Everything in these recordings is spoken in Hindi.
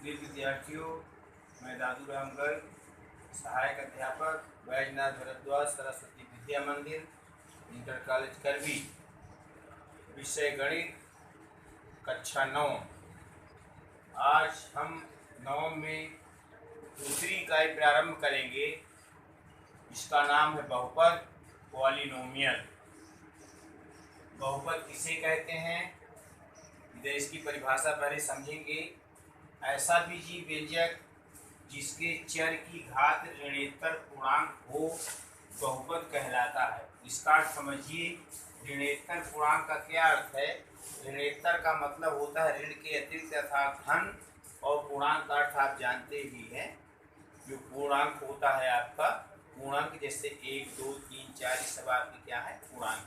प्रिय विद्यार्थियों, मैं दादू राम गर्ग, सहायक अध्यापक बैजनाथ भरद्वाज सरस्वती विद्या मंदिर, इंटर कॉलेज करवी, विषय गणित, कक्षा 9। आज हम 9 में दूसरी इकाई प्रारंभ करेंगे। इसका नाम है बहुपद पॉलिनोमियल। बहुपद किसे कहते हैं, इधर इसकी परिभाषा पहले समझेंगे। ऐसा बीजीय व्यंजक जिसके चर की घात ऋणेतर पूर्णांक हो बहुपद कहलाता है। इसका अर्थ समझिए। ऋणेतर पूर्णांक का क्या अर्थ है? ऋणेतर का मतलब होता है ऋण के अतिरिक्त अर्थात धन, और पूर्णांक का अर्थ आप जानते ही हैं। जो पूर्णांक होता है आपका पूर्णांक, जैसे 1, 2, 3, 4, ये सब आपके क्या है? पूर्णांक।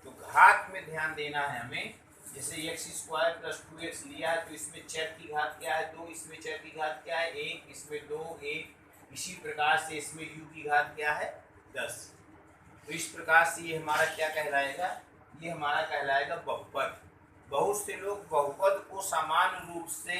तो घात में ध्यान देना है हमें। जैसे x² + 2x लिया है तो इसमें चर की घात क्या है? 2। इसमें चर की घात क्या है? 1। इसमें 2, 1। इसी प्रकार से इसमें u की घात क्या है? 10। तो इस प्रकार से ये हमारा क्या कहलाएगा? ये हमारा कहलाएगा बहुपद। बहुत से लोग बहुपद को सामान्य रूप से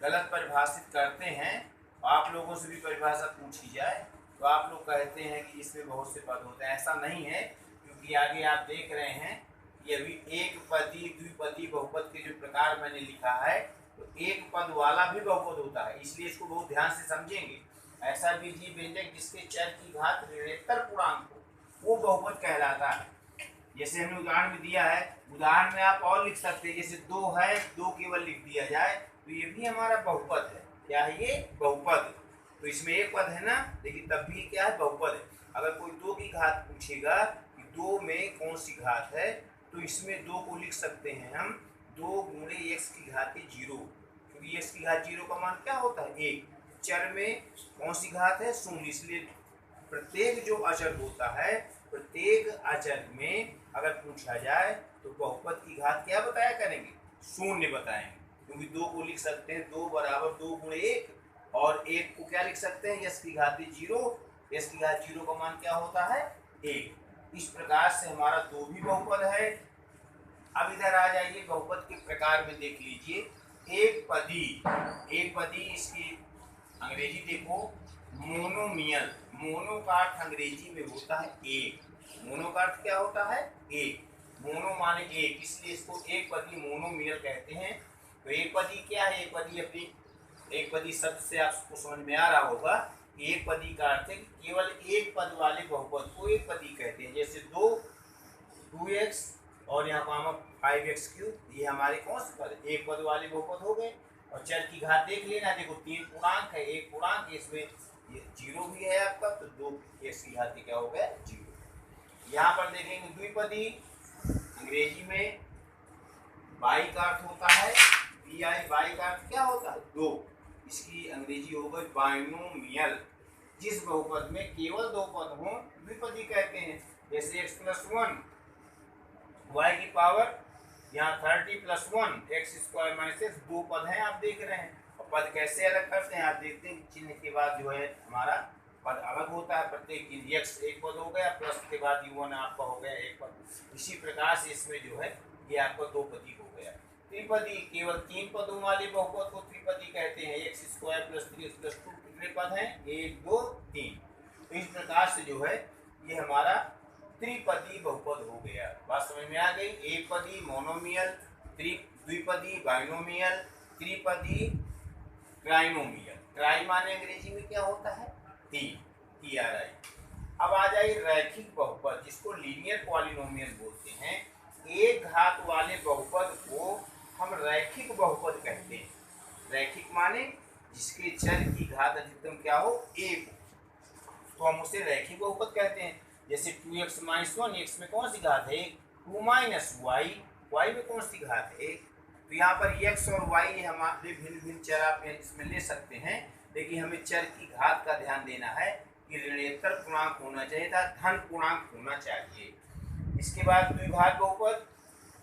गलत परिभाषित करते हैं। आप लोगों से भी परिभाषा पूछी जाए तो आप लोग कहते हैं कि इसमें बहुत से पद होते हैं। ऐसा नहीं है, क्योंकि आगे आप देख रहे हैं कि अभी एक पदी द्विपदी बहुपद के जो प्रकार मैंने लिखा है, तो एक पद वाला भी बहुपद होता है, इसलिए इसको बहुत ध्यान से समझेंगे। ऐसा बीजीय व्यंजक जिसके चर की घात ऋणेतर पूर्णांक हो वो बहुपद कहलाता है। जैसे हमने उदाहरण में दिया है, उदाहरण में आप और लिख सकते हैं। जैसे 2 है, 2 केवल लिख दिया जाए तो ये भी हमारा बहुपद है। क्या है ये? बहुपद। तो इसमें एक पद है ना, लेकिन तब भी क्या है? बहुपद है। अगर कोई 2 की घात पूछेगा कि 2 में कौन सी घात है, तो इसमें 2 को लिख सकते हैं हम 2 × x की घात 0, क्योंकि x की घात 0 का मान क्या होता है? 1। चर में कौन सी घात है? 0। इसलिए प्रत्येक जो अचर होता है, प्रत्येक अचर में अगर पूछा जाए तो बहुपद की घात क्या बताया करेंगे? 0 बताएंगे, क्योंकि 2 को लिख सकते हैं 2 = 2 × 1, और 1 को क्या लिख सकते हैं? s की घात 0। s की घात 0 का मान क्या होता है? 1। इस प्रकार से हमारा 2 भी बहुपद है। अब इधर आ जाइए, बहुपद के प्रकार में देख लीजिए। एक पदी इसकी अंग्रेजी देखो, मोनोमियल। मोनो का अर्थ अंग्रेजी में होता है एक। मोनो का अर्थ क्या होता है? एक। मोनो माने एक, इसलिए इसको एक पदी मोनोमियल कहते हैं। तो एक पदी क्या है? एक पदी अपनी एक पदी शब्द से आपको समझ में आ रहा होगा कि एक पदी का अर्थ है कि केवल एक पद वाले बहुपद को एक पदी कहते हैं। जैसे 2x और यहाँ पर 5x3, ये हमारे कौन से पद? एक पद वाले बहुपद हो गए। और चर की घात देख लेना, देखो 3 पूर्णांक है, एक पूर्णांक, इसमें ये 0 भी है आपका, तो 2x की घात क्या हो गया? 0। यहाँ पर देखेंगे द्विपदी, अंग्रेजी में बाई का अर्थ होता है बाई का अर्थ क्या होता है? 2। इसकी अंग्रेजी हो गई बाइनोमियल। जिस बहुपद में केवल 2 पद हों द्विपदी कहते हैं। जैसे x + 1 y की पावर यहाँ 30 + 1 x² - x, 2 पद हैं, आप देख रहे हैं। और पद कैसे अलग करते हैं आप देखते हैं। चिन्ह के बाद जो है हमारा पद अलग होता है। प्रत्येक x एक पद हो गया, प्लस के बाद u1 आपका हो गया एक पद। इसी प्रकार से इसमें जो है ये आपका 2 पदी हो गया। त्रिपदी, केवल 3 पदों वाले बहुपद को त्रिपदी कहते हैं। x² + 3x + 2 कितने पद हैं? 1, 2, 3। तो इस प्रकार से जो है ये हमारा त्रिपदी बहुपद हो गया। बात समझ में आ गई? एक पदी मोनोमियल, द्विपदी बाइनोमियल, त्रिपदी ट्राइनोमियल। ट्राई माने अंग्रेजी में क्या होता है? 3, TRI। अब आ जाइए रैखिक बहुपद, जिसको लीनियर पॉलिनोमियल बोलते हैं। एक घात वाले बहुपद को हम रैखिक बहुपद कहते हैं। रैखिक माने जिसके चर की घात अधिकतम क्या हो? 1 हो, तो हम उसे रैखिक बहुपद कहते हैं। जैसे 2x - 1, x में कौन सी घात है? 2 - y, y में कौन सी घात है? 1। तो यहाँ पर x और y ये हमारे भिन्न भिन्न चर आप इसमें ले सकते हैं, लेकिन हमें चर की घात का ध्यान देना है कि ऋणेतर पूर्णांक होना चाहिए था, धन पूर्णांक होना चाहिए। इसके बाद द्विघात बहुपद,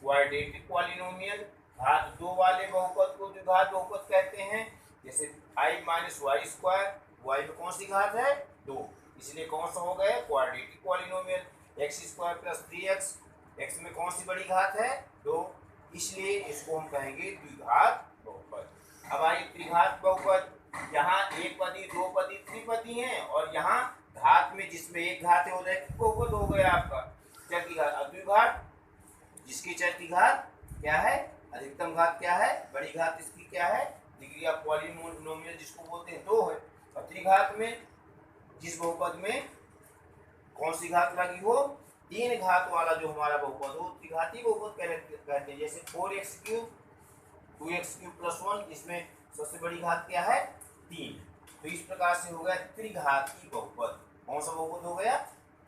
क्वाड्रेटिक पॉलिनोमियल। घात 2 वाले बहुपद को द्विघात बहुपद कहते हैं। जैसे 5 - y², y में कौन सी घात है? 2, इसलिए कौन सा हो गया? Quadratic polynomial. x² + 3x, x में कौन सी बड़ी घात है? 2, इसलिए इसको हम कहेंगे द्विघात बहुपद। अब आइए द्विघात बहुपद, यहाँ एक पदी, दो पदी, त्रिपदी हैं, और यहाँ घात में जिसमें एक घात है वो रैखिक बहुपद हो गया आपका चर की घात। अब द्विघात जिसकी चर की घात क्या है, अधिकतम घात क्या है, बड़ी घात इसकी क्या है, डिग्री ऑफ पॉलिनोमियल जिसको बोलते हैं 2 है। और त्रिघात में जिस बहुपद में कौन सी घात लगी हो, 3 घात वाला जो हमारा बहुपद हो त्रिघाती बहुपद कहते हैं। जैसे 4x³ 2x³ + 1, इसमें सबसे बड़ी घात क्या है 3। तो इस प्रकार से हो गया त्रिघाती बहुपद। कौन सा बहुपद हो गया,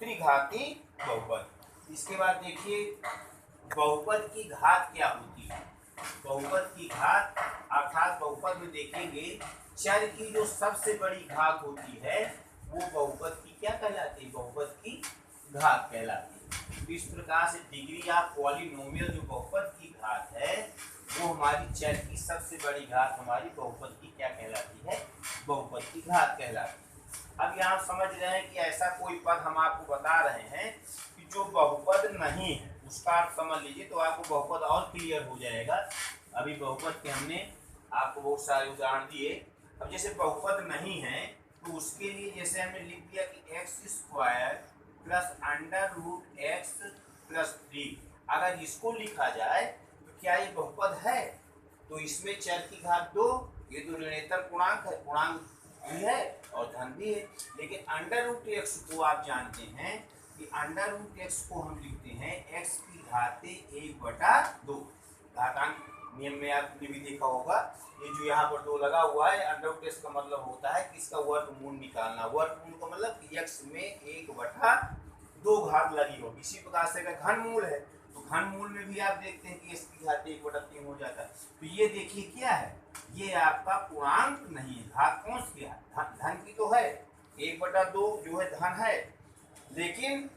त्रिघाती बहुपद। इसके बाद देखिए बहुपद की घात क्या होती है। बहुपद की घात अर्थात बहुपद में देखेंगे चर की जो सबसे बड़ी घात होती है वो बहुपद की क्या कहलाती है, बहुपद की घात कहलाती है। तो इस प्रकार से डिग्री ऑफ पॉलिनोमियल जो बहुपद की घात है वो हमारी चर की सबसे बड़ी घात हमारी बहुपद की क्या कहलाती है, बहुपद की घात कहलाती है। अब यहाँ समझ रहे हैं कि ऐसा कोई पद हम आपको बता रहे हैं कि जो बहुपद नहीं है, उसका आप समझ लीजिए तो आपको बहुपद और क्लियर हो जाएगा। अभी बहुपद के हमने आपको बहुत सारे उदाहरण दिए। अब जैसे बहुपद नहीं है तो उसके लिए जैसे हमने लिख दिया कि x² + x + 3, अगर इसको लिखा जाए तो क्या ये बहुपद है, तो इसमें चर की घात 2, ये तो ऋणेतर पूर्णांक है, पूर्णांक भी है और धन भी है। लेकिन √x को आप जानते हैं कि √x को हम लिखते हैं x की घाते 1/2। घातांक नियम में आपने भी देखा होगा, ये जो यहाँ पर 2 लगा हुआ है √x का मतलब होता है कि इसका वर्गमूल निकालना। वर्गमूल का मतलब कि x में 1/2 घात लगी होगी। इसी प्रकार से अगर घनमूल है तो घनमूल में भी आप देखते हैं कि x की घात 1/3 हो जाता है। तो ये देखिए क्या है, ये आपका पूर्णांक नहीं है, घात कौन सी है, धन की तो है, 1/2 जो है धन है, लेकिन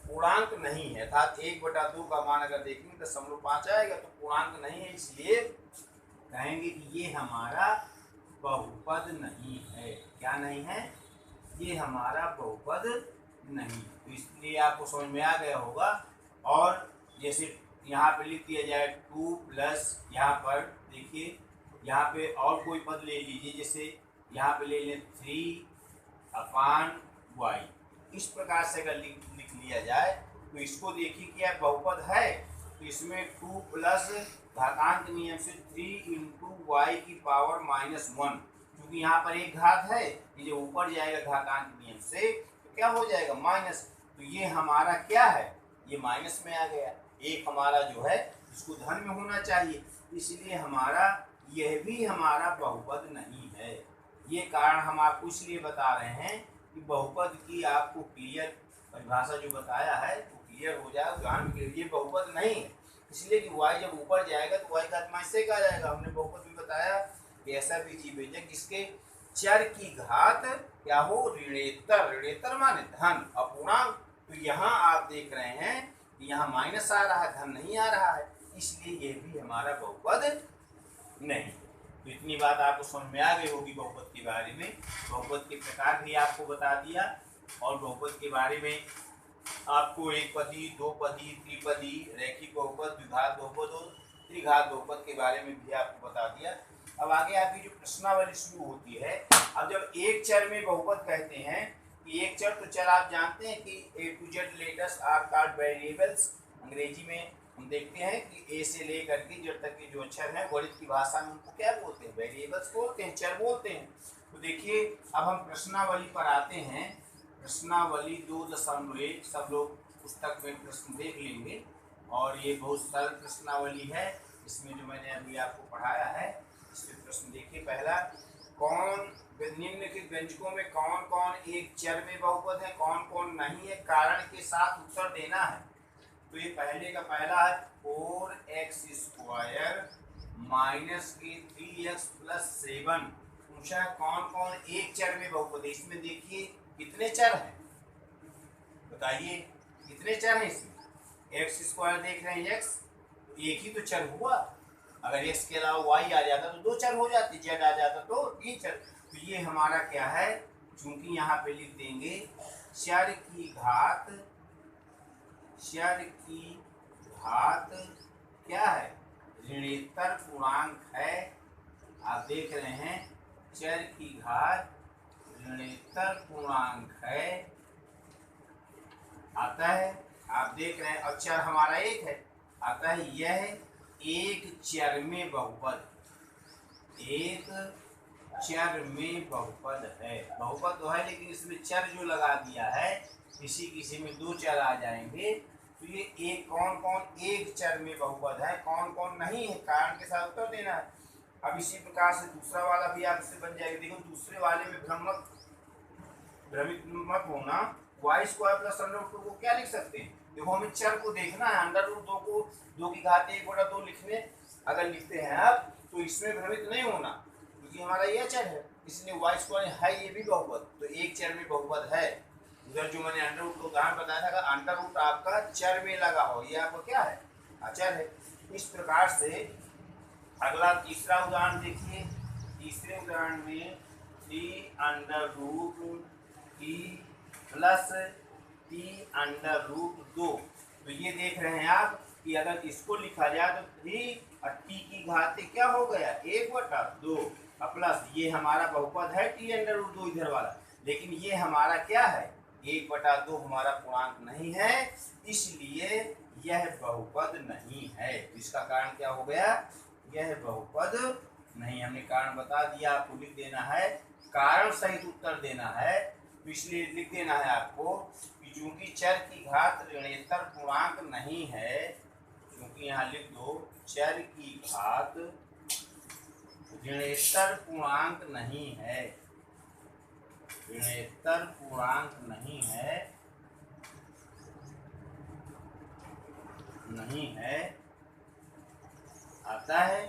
पूर्णांक नहीं है। अर्थात 1/2 का मान अगर देखेंगे 0.5 आएगा तो पूर्णांक नहीं है, इसलिए कहेंगे कि ये हमारा बहुपद नहीं है। क्या नहीं है, ये हमारा बहुपद नहीं। तो इसलिए आपको समझ में आ गया होगा। और जैसे यहाँ पे लिख दिया जाए 2 प्लस, यहाँ पर देखिए यहाँ पे और कोई पद ले लीजिए, जैसे यहाँ पे ले लें 3/y। इस प्रकार से अगर लिख लिया जाए तो इसको देखिए क्या बहुपद है, तो इसमें 2 प्लस घातांक नियम से 3 × y⁻⁻1, क्योंकि यहाँ पर एक घात है, ये जो ऊपर जाएगा घातांक नियम से तो क्या हो जाएगा माइनस। तो ये हमारा क्या है, ये माइनस में आ गया। एक हमारा जो है इसको धन में होना चाहिए, इसलिए हमारा यह भी हमारा बहुपद नहीं है। ये कारण हम आपको इसलिए बता रहे हैं कि बहुपद की आपको क्लियर परिभाषा जो बताया है वो क्लियर हो जाए, उदाहरण के लिए बहुपद नहीं है, इसलिए कि y जब ऊपर जाएगा तो y का -1 आ जाएगा। हमने बहुपद भी बताया कि ऐसा बीजी व्यंजक जिसके चर की घात क्या हो, ऋणेतर, ऋणेतर माने धन, अपूर्णांक। तो यहाँ आप देख रहे हैं कि यहाँ माइनस आ रहा है, धन नहीं आ रहा है, इसलिए ये भी हमारा बहुपद नहीं। तो इतनी बात आपको समझ में आ गई होगी बहुपद के बारे में। बहुपद के प्रकार भी आपको बता दिया और बहुपद के बारे में आपको एक पदी, दो पदी, त्रिपदी, रैखिक बहुपद, द्विघात बहुपद और त्रिघात बहुपद के बारे में भी आपको बता दिया। अब आगे आपकी जो प्रश्नावली शुरू होती है। अब जब एक चर में बहुपद कहते हैं कि एक चर, तो चर आप जानते हैं कि A to Z letters are called variables. अंग्रेजी में हम देखते हैं कि ए से लेकर के जेड तक के जो अक्षर हैं गणित की भाषा में उनको क्या बोलते हैं, वेरिएबल्स बोलते हैं, चर बोलते हैं। तो देखिए अब हम प्रश्नावली पर आते हैं। प्रश्नावली 2.1 सब लोग पुस्तक में प्रश्न देख लेंगे और ये बहुत सरल प्रश्नावली है। इसमें जो मैंने अभी आपको पढ़ाया है इसमें प्रश्न देखिए। पहला, कौन निम्नलिखित व्यंजकों में कौन कौन एक चर में बहुपद है, कौन कौन नहीं है, कारण के साथ उत्तर देना है। तो ये पहले का पहला है 4x² - 3x + 7। पूछा कौन कौन एक चर में बहुपद है। इसमें देखिए कितने चर हैं, बताइए कितने चर हैं इसमें। x² देख रहे हैं, x तो एक ही तो चर हुआ। अगर x के अलावा y आ जाता तो 2 चर हो जाते, z आ जाता तो 3 चर। तो ये हमारा क्या है, चूंकि यहाँ पे लिख देंगे चर की घात, चर की घात क्या है, ऋणेतर पूर्णांक है, आप देख रहे हैं चर की घात ऋणेतर पूर्णांक है, आता है। आप देख रहे हैं और चर हमारा एक है, आता है। यह एक चर में बहुपद, एक चर में बहुपद है। बहुपद तो है लेकिन इसमें चर जो लगा दिया है, किसी किसी में दो चर आ जाएंगे, तो ये एक कौन कौन एक चर में बहुपद है, कौन कौन नहीं है, कारण के साथ उत्तर देना है। अब इसी प्रकार से दूसरा वाला भी आपसे बन जाएगा। देखो दूसरे वाले में भ्रमित मत होना। Y square plus under root को क्या लिख सकते हैं? देखो हमें चर को देखना है। अंडर रूट 2 को 2 की घात 1/2 लिखने अगर लिखते हैं आप, तो इसमें भ्रमित नहीं होना, क्योंकि हमारा यह चर है, इसलिए वाई स्क्वायर है, ये भी बहुपद, तो एक चर में बहुपद है। उधर जो मैंने अंडर रूट को उदाहरण बताया था, अगर अंडर रूट आपका चर में लगा हो, ये आपका क्या है? अचर है। इस प्रकार से अगला तीसरा उदाहरण देखिए। तीसरे उदाहरण में T under root T plus T under root 2, तो ये देख रहे हैं आप कि अगर इसको लिखा जाए तो 3 और टी की घात क्या हो गया? 1/2 प्लस ये हमारा बहुपद है टी अंडर रूट 2 इधर वाला, लेकिन ये हमारा क्या है? 1/2 हमारा पूर्णांक नहीं है, इसलिए यह बहुपद नहीं है। इसका कारण क्या हो गया? यह बहुपद नहीं। हमने कारण बता दिया, आपको लिख देना है, कारण सहित उत्तर देना है। तो इसलिए लिख देना है आपको कि चूंकि चर की घात ऋणेतर पूर्णांक नहीं है, क्योंकि यहाँ लिख दो चर की घात ऋणेतर पूर्णांक नहीं है, ऋणेतर पूर्णांक नहीं है, नहीं है, आता है।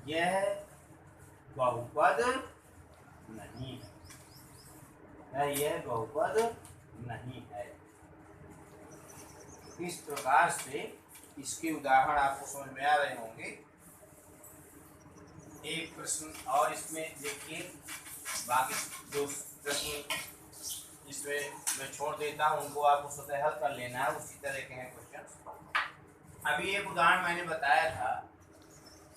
यह बहुपद नहीं है, यह बहुपद नहीं है। इस प्रकार से इसके उदाहरण आपको समझ में आ रहे होंगे। एक प्रश्न और इसमें देखिए, बाकी जो प्रश्न इसमें मैं छोड़ देता हूँ उनको आपको स्वतः हल कर लेना है, उसी तरह के हैं क्वेश्चन। अभी एक उदाहरण मैंने बताया था,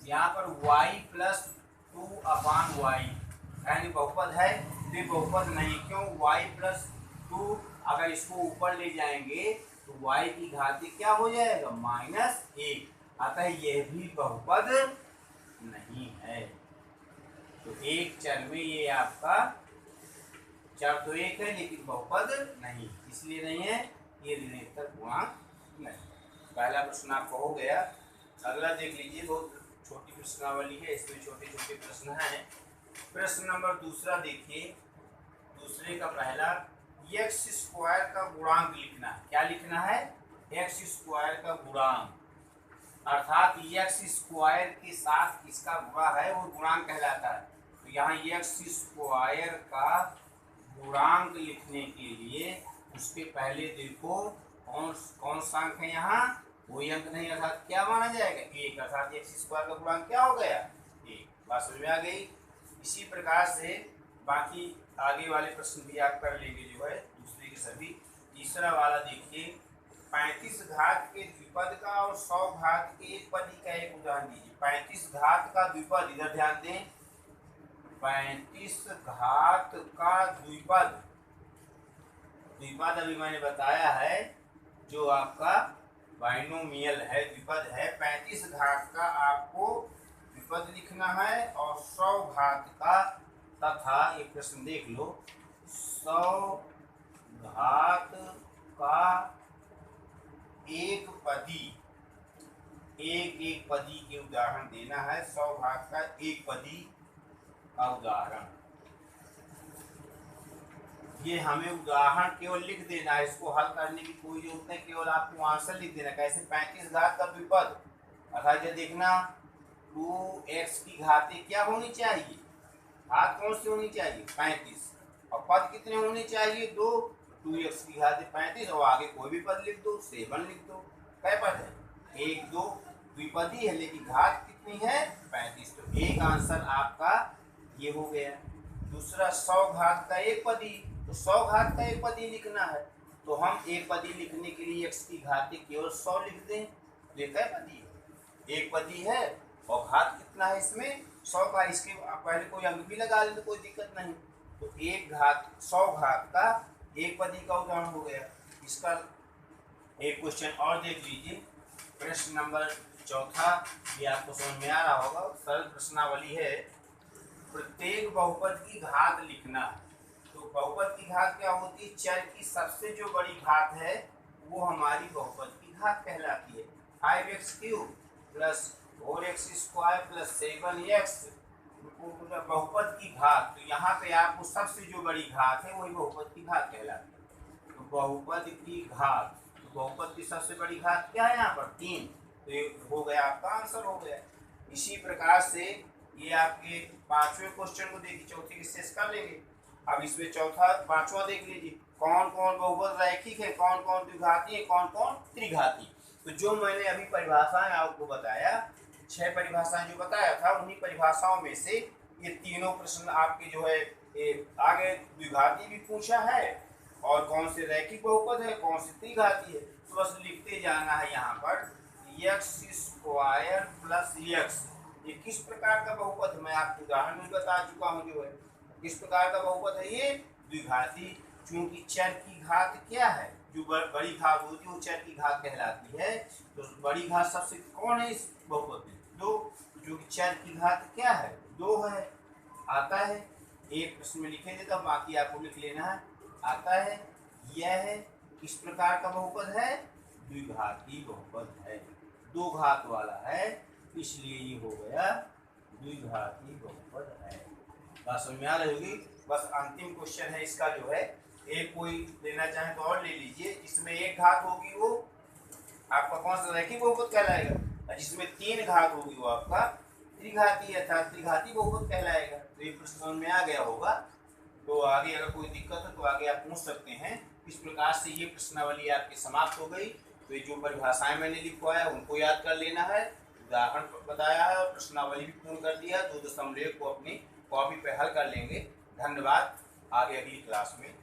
यहाँ पर y+2/y यानी बहुपद है, तो बहुपद नहीं। क्यों? y+2 अगर इसको ऊपर ले जाएंगे तो y की घात क्या हो जाएगा? -1, अतः यह भी बहुपद नहीं है। तो एक चर में ये आपका चर तो एक है लेकिन बहुपद नहीं, इसलिए नहीं है, ये ऋणेतर पूर्णांक नहीं। पहला प्रश्न आपको हो गया। अगला देख लीजिए, बहुत छोटी प्रश्नावली है, इसमें छोटे छोटे प्रश्न हैं। प्रश्न नंबर दूसरा देखिए। दूसरे का पहला, x² का गुणांक लिखना है। क्या लिखना है? x² का गुणांक, अर्थात x² के साथ किसका गुणा है वो गुणांक कहलाता है। तो यहाँ x² का गुणांक लिखने के लिए उसके पहले देखो कौन सा अंक है, यहाँ कोई अंक नहीं, अर्थात क्या माना जाएगा? 1, अर्थात x² का गुणांक क्या हो गया? 1। बात समझ में आ गई। इसी प्रकार से बाकी आगे वाले प्रश्न भी आप कर लेंगे, जो है दूसरे के सभी। तीसरा वाला देखिए, 35 घात के द्विपद का और 100 घात के एक पदी का एक उदाहरण दीजिए। 35 घात का द्विपद, इधर ध्यान दें, 35 घात का द्विपद, द्विपद अभी मैंने बताया है जो आपका बाइनोमियल है, द्विपद है। 35 घात का आपको द्विपद लिखना है और 100 घात का, तथा एक प्रश्न देख लो, 100 घात का एक पदी, एक पदी के उदाहरण देना है। 100 घात का एक पदी का उदाहरण, ये हमें उदाहरण केवल लिख देना है, इसको हल करने की कोई जरूरत नहीं, केवल आपको आंसर लिख देना। कैसे? 35 घात का द्विपद, अर्थात ये देखना 2x की घातें क्या होनी चाहिए? घात कौन सी होनी चाहिए? 35, और पद कितने होने चाहिए? 2। 2x की घातें 35 और आगे कोई भी पद लिख दो, 7 लिख दो। कै पद है? 1, 2, द्विपदी है लेकिन घात कितनी है? 35। तो एक आंसर आपका ये हो गया। दूसरा, 100 घात का एक पदी, तो 100 घात का एक पदी लिखना है, तो हम एक पदी लिखने के लिए x की घातें केवल 100 लिख दें। ये कै पदी है? एक पदी है, 100 घात का एक पदी, 100 घात का एक पदी लिखना है, तो हम एक पदी लिखने के लिए x की घातें केवल 100 लिख दें। एक पदी लिखने के लिए x की घातें केवल 100 लिख दें। और घात कितना है इसमें 100 का। इसके पहले कोई अंक भी लगा ले तो कोई दिक्कत नहीं। तो 1 घात 100 घात का 1 पदी का उदाहरण हो गया। इसका एक क्वेश्चन और देख लीजिए, प्रश्न नंबर 4। ये आपको समझ में आ रहा होगा, सरल प्रश्नावली है। प्रत्येक बहुपद की घात लिखना। तो बहुपद की घात क्या होती है? चर की सबसे जो बड़ी घात है वो हमारी बहुपद की घात कहलाती है। 5x³ plus 4x² plus 7x बहुपद की घात। तो यहाँ पे आपको सबसे जो बड़ी घात है वही बहुपद की घात कहलाती है। तो बहुपद की घात, तो बहुपद की सबसे बड़ी घात क्या है यहाँ पर? 3। तो ये हो गया, आपका आंसर हो गया। इसी प्रकार से ये आपके 5वें क्वेश्चन को देखिए, चौथे के शेष कर लेंगे। अब इसमें 5वां देख लीजिए, कौन कौन बहुपद रैखिक है, कौन कौन द्विघाती है, कौन कौन त्रिघाती। तो जो मैंने अभी परिभाषाएं आपको बताया, 6 परिभाषाएं जो बताया था, उन्हीं परिभाषाओं में से ये तीनों प्रश्न आपके जो है आगे द्विघाती भी पूछा है और कौन से रैखिक बहुपद है, कौन से त्रिघाती है। तो बस लिखते जाना है यहाँ पर x² प्लस x। ये किस प्रकार का बहुपद है? मैं आपको उदाहरण में बता चुका हूँ। जो है किस प्रकार का बहुपद है ये? द्विघाती। चूंकि चर की घात क्या है? जो बड़ी घात होती है वो चर की घात कहलाती है। तो बड़ी घात सबसे कौन है इस बहुपद में? 2। जो चर की घात क्या है? 2 है। आता है एक प्रश्न में लिखे देता, बाकी आपको लिख लेना है। आता है, यह है, किस प्रकार का बहुपद है? द्विघाती बहुपद है, 2 घात वाला है, इसलिए ये हो गया द्विघाती बहुपद है। बात समझ में आ रही होगी। बस अंतिम क्वेश्चन है इसका, जो है एक कोई लेना चाहे तो और ले लीजिए। जिसमें 1 घात होगी वो आपका कौन सा रैखिक बहुपद कहलाएगा, और जिसमें 3 घात होगी वो आपका त्रिघाती अर्थात त्रिघाती बहुपद कहलाएगा। तो ये प्रश्न समझ में आ गया होगा। तो आगे अगर कोई दिक्कत है तो आगे आप पूछ सकते हैं। इस प्रकार से ये प्रश्नावली आपकी समाप्त हो गई। तो ये जो परिभाषाएं मैंने लिखवाया उनको याद कर लेना है, उदाहरण बताया है और प्रश्नावली भी पूर्ण कर दिया। 2 दशमलव को अपनी कॉपी पे हल कर लेंगे। धन्यवाद। आगे अगली क्लास में